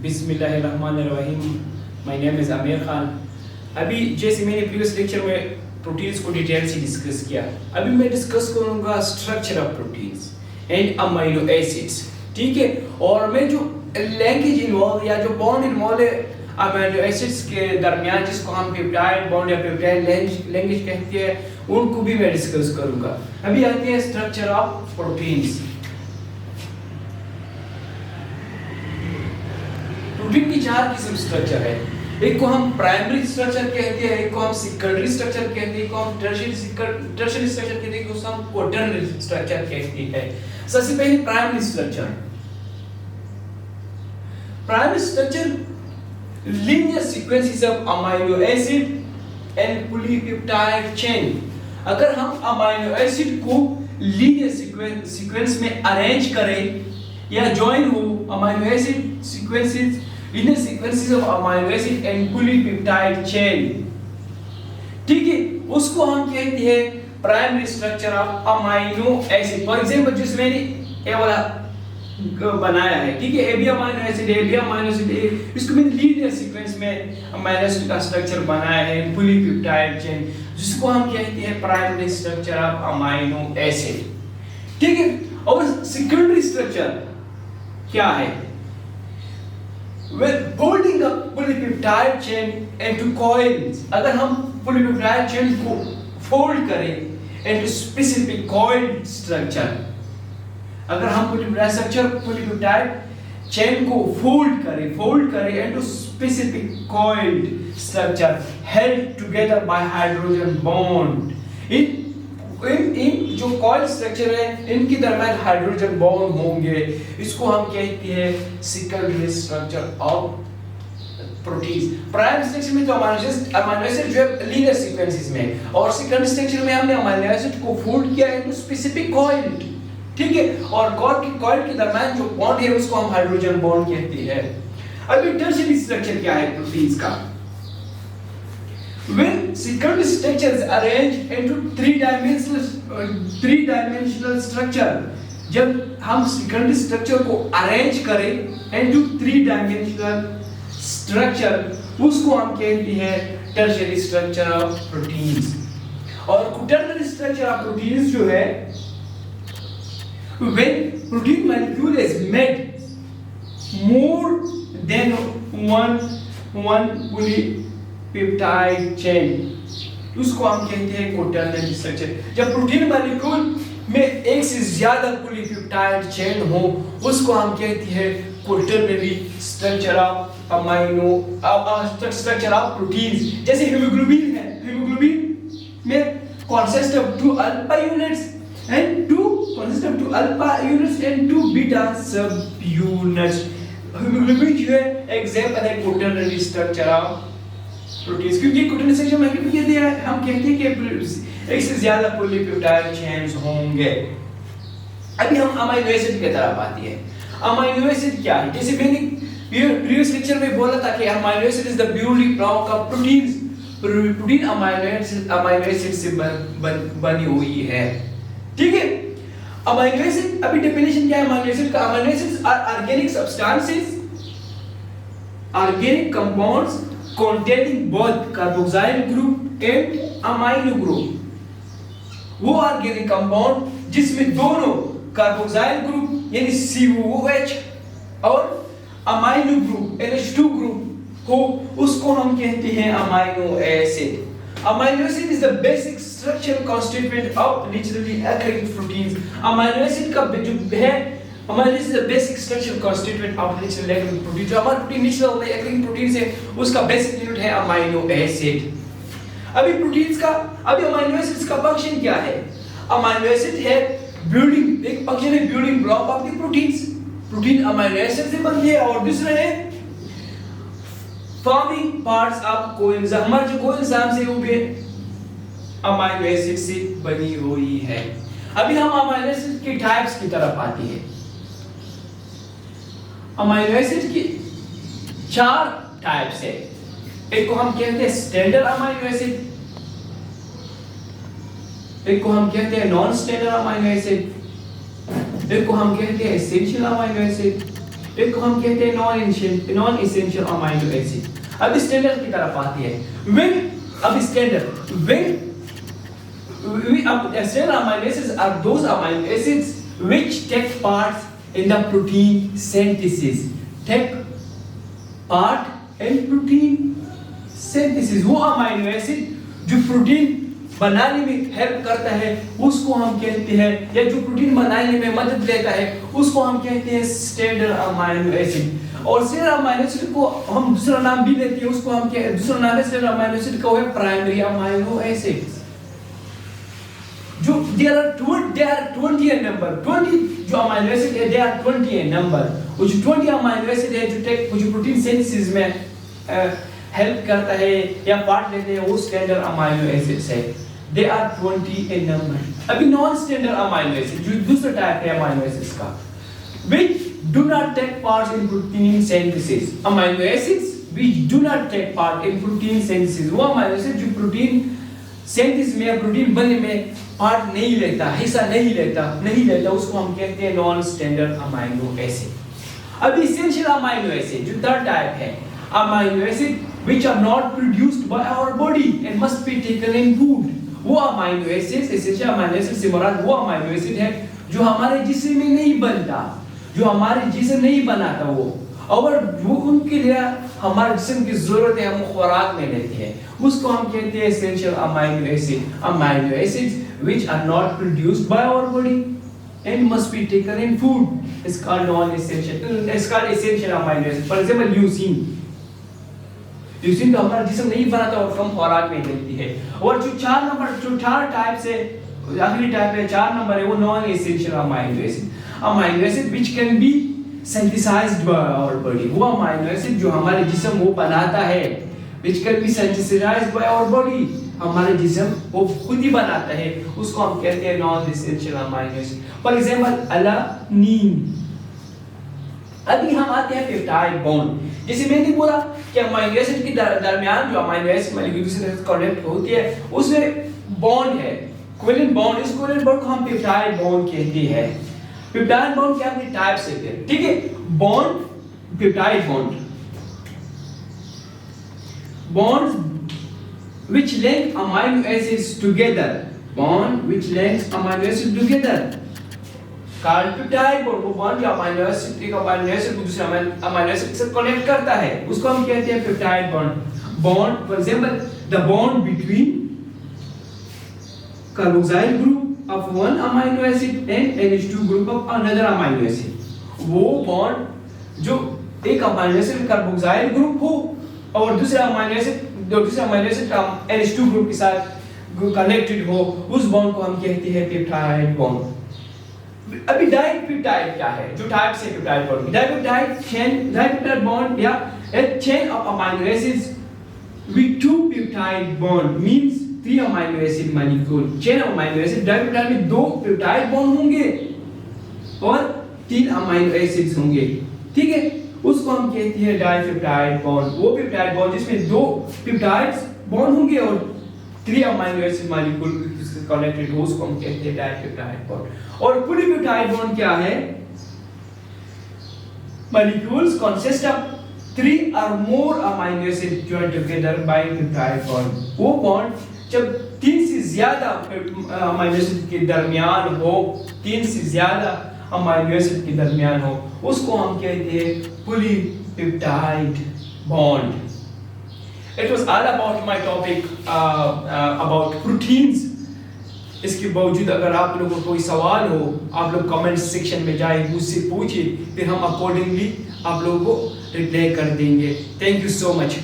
बिस्मिल्लाहिर्रहमानिर्रहीम। My name is Aamir Khan. अभी जैसे मैंने प्रीवियस लेक्चर में प्रोटीन्स को डिटेल से डिस्कस किया, अभी मैं डिस्कस करूंगा structure of proteins and amino acids. ठीक है, और मैं जो लिंकेज इन्वॉल्व या जो बॉन्ड इन्वॉल्व है अमीनो एसिड्स के दरमियान, जिसको हम पेप्टाइड बॉन्ड या पेप्टाइड लिंकेज कहते हैं, उनको भी मैं डिस्कस करूंगा। अभी आते हैं स्ट्रक्चर ऑफ प्रोटीन्स। प्रोटीन की चार किस्म स्ट्रक्चर है। एक को हम प्राइमरी स्ट्रक्चर कहते हैं, एक को हम सेकेंडरी स्ट्रक्चर कहते हैं, एक को हम टर्शियरी स्ट्रक्चर कहते हैं, एक को हम क्वाटरनरी स्ट्रक्चर कहते हैं। सबसे पहले primary structure. Primary structure linear sequences of amino acid and polypeptide chain। अगर हम अमीनो एसिड को लीनियर सीक्वेंस में अरेंज करें या ज्वाइन हो amino acid sequences, linear sequences of amino acid and polypeptide chain, ठीक है, उसको हम कहते हैं primary structure of amino acid. For example जिसमें ये वाला बनाया है, ठीक है, A B amino acid A B amino acid, इसको मैंने लीनियर सीक्वेंस में अमीनो एसिड का स्ट्रक्चर बनाया है पॉलीपेप्टाइड चेन, जिसको हम कहते हैं primary structure of amino acid. ठीक है, और सेकेंडरी स्ट्रक्चर क्या है? When folding up polypeptide chain into coils, अगर हम polypeptide chain को fold करें into specific coiled structure, अगर हम polypeptide chain को fold करें into specific coiled structure held together by hydrogen bond, इन जो कॉइल स्ट्रक्चर है इनके दरमियान हाइड्रोजन बॉन्ड होंगे, इसको हम कहते हैं secondary structure of proteins. Primary structure में तो अमीनो एसिड जो है लीनियर सीक्वेंसेस में, और सेकेंडरी स्ट्रक्चर में हमने अमीनो एसिड को फोल्ड किया इनटू स्पेसिफिक कॉइल, ठीक है, और कॉइल के दरमियान जो बॉन्ड है उसको हम हाइड्रोजन बॉन्ड कहते हैं। अभी टर्शियरी स्ट्रक्चर क्या है प्रोटीन्स का? When secondary structure is arranged into three dimensional structure, जब हम secondary structure को arrange करें into three dimensional structure, उसको हम कहते हैं tertiary structure of proteins। और quaternary structure of proteins जो है, when protein molecule is made more than one peptide chain, उसको हम कहते हैं क्वाटरनरी स्ट्रक्चर। जब प्रोटीन मॉलिक्यूल में एक से ज्यादा पॉलीपेप्टाइड चेन हो, उसको हम कहते हैं quaternary structure of amino structure of proteins. जैसे हीमोग्लोबिन है, हीमोग्लोबिन में consist of 2 alpha units and 2 beta subunits। Haemoglobin जो है एग्जांपल है क्वाटरनरी स्ट्रक्चर ऑफ प्रोटीन्स, क्योंकि क्वाटरनरी स्ट्रक्चर में हम कहते हैं कि एक से ज्यादा पॉलीपेप्टाइड चेन्स होंगे। अभी हम अमीनो एसिड की तरफ आते हैं। अमीनो एसिड क्या है? जैसे मैंने प्रीवियस लेक्चर में बोला था कि amino acid is the building block of proteins. Protein amino acid से बनी हुई है, ठीक है। अमीनो एसिड, अभी डेफिनेशन क्या है अमीनो एसिड का? Amino acids are organic substances, organic compounds containing both carboxyl group and amino group। वो ऑर्गेनिक कंपाउंड जिसमें दोनों कार्बोक्साइल ग्रुप यानी COOH और अमाइनो ग्रुप NH2 ग्रुप हो, उसको हम कहते हैं amino acid. Amino acid is the basic structural constituent of naturally occurring proteins. Amino acid का जो है, हमारे is the basic structural constituent of naturally occurring protein. जो हमारे प्रोटीन नेचुरली अकरिंग प्रोटीन है उसका बेसिक यूनिट है अमीनो एसिड। अभी प्रोटीन्स का, अभी अमीनो एसिड्स का फंक्शन क्या है? अमीनो एसिड है बिल्डिंग, एक फंक्शन है building block of the proteins. Protein amino acid से बनती है, और दूसरा है फॉर्मिंग पार्ट्स ऑफ कोएंजाइम। हमारे जो कोएंजाइम्स है वो भी अमीनो एसिड से बनी हुई है। अभी हम अमीनो एसिड की टाइप्स की तरफ आते हैं। अमीनो एसिड की 4 टाइप्स है। एक को हम कहते हैं स्टैंडर्ड अमीनो एसिड, एक को हम कहते हैं नॉन स्टैंडर्ड अमीनो एसिड, एक को हम कहते हैं एसेंशियल अमीनो एसिड, एक को हम कहते हैं नॉन एसेंशियल अमीनो एसिड। अब स्टैंडर्ड की तरफ आती है। standard amino acids are those amino acids which take part in the protein synthesis, वो अमीनो एसिड जो प्रोटीन बनाने में हेल्प करता है उसको हम कहते हैं, या जो प्रोटीन बनाने में मदद लेता है उसको हम कहते हैं स्टैंडर्ड अमीनो एसिड। और स्टैंडर्ड अमीनो एसिड को हम दूसरा नाम भी लेते हैं, उसको हम दूसरा नाम है स्टैंडर्ड अमीनो एसिड का है प्राइमरी अमीनो एसिड्स। जो there are 20 in number, 20 जो अमीनो एसिड है, they are 20 in number। वो जो 20 अमीनो एसिड है जो प्रोटीन सिंथेसिस में हेल्प करता है या पार्ट लेते हैं, वो स्टैंडर्ड अमीनो एसिड्स है। They are 20 in number। अभी नॉन स्टैंडर्ड अमीनो एसिड जो दूसरा टाइप है अमीनो एसिड्स का, which do not take part in protein synthesis। Amino acids which do not take part in protein synthesis, वो amino acid जो protein synthesis में या protein बनने में पार्ट नहीं लेता, हिस्सा नहीं लेता, उसको हम कहते हैं नॉन स्टैंडर्ड अमीनो एसिड। अब एसेंशियल अमीनो एसिड जो थर्ड टाइप है, amino acid which are not produced by our body and must be taken in food। वो amino acid, essential amino acid से मुराद वो अमीनो एसिड है जो हमारे जिस्म में नहीं बनता, जो हमारे जिस्म नहीं बनाता वो, और वो उनके लिए हमारे जिस्म की जरूरत है, हम खुराक में लेते हैं, उसको हम कहते हैं essential amino acid. Amino acids which are not produced by our body and must be taken in food is called non-essential, it's called essential amino acid। For example leucine तो हमारा जिस्म नहीं बनाता और कम खुराक में लेती है। और जो चार टाइप से आखिरी टाइप है, 4 नंबर है, वो non essential amino acid which can be synthesized by our body। वो अमीनो एसिड जो हमारे जिस्म वो बनाता है, which can be synthesized by our body, हमारे जिस्म वो खुद ही बनाता है, उसको हम कहते हैं non essential amino acid. For example alanine. अभी हम आते हैं पेप्टाइड बॉन्ड। जैसे मैंने बोला कि अमीनो एसिड के दरमियान जो अमीनो एसिड मॉलिक्यूल से कनेक्ट होती है उसमें बॉन्ड है, कोवेलेंट बॉन्ड। इस कोवेलेंट बॉन्ड को हम पेप्टाइड बॉन्ड कहते हैं। पेप्टाइड बॉन्ड के अपने टाइप्स है, ठीक है। Bond, peptide bonds which link amino acids together, bond which links amino acids together called peptide bond। वो बॉन्ड जो अमीनो एसिड एक अमीनो एसिड को दूसरे अमीनो एसिड से कनेक्ट करता है उसको हम कहते हैं peptide bond. For example the bond between carboxyl group of one amino acid and NH2 group of another amino acid. वो बॉन्ड जो एक अमीनो एसिड कार्बोक्सिल ग्रुप हो और दूसरा अमीनो एसिड NH2 ग्रुप के साथ कनेक्टेड हो, उस बॉन्ड को हम कहते हैं पेप्टाइड बॉन्ड। अभी डाइपेप्टाइड क्या है, जो टाइप्स है पेप्टाइड बॉन्ड की। डाइपेप्टाइड बॉन्ड या a chain of amino acids with 2 peptide bond means 3 amino acid molecule। chain of amino acid dipeptide में 2 पेप्टाइड बॉन्ड होंगे और 3 अमीनो एसिड्स होंगे, ठीक है, उसको हम कहते हैं डाइपेप्टाइड बॉन्ड। वो पेप्टाइड बॉन्ड जिसमें 2 पेप्टाइड्स बॉन्ड होंगे और 3 अमीनो एसिड मॉलिक्यूल से कनेक्टेड हो, उसको हम कहते हैं डाइपेप्टाइड बॉन्ड। और पॉलीपेप्टाइड बॉन्ड क्या है? molecules consist of 3 or more amino acids joined together by peptide bond। वो बॉन्ड जब 3 से ज्यादा अमीनो एसिड के दरमियान हो, 3 से ज्यादा अमीनो एसिड के दरमियान हो, उसको हम कहते हैं polypeptide bond. It was all about my topic about proteins। इसके बावजूद अगर आप लोगों को कोई सवाल हो, आप लोग कमेंट सेक्शन में जाए, मुझसे पूछिए, फिर हम अकॉर्डिंगली आप लोगों को रिप्लाई कर देंगे। Thank you so much.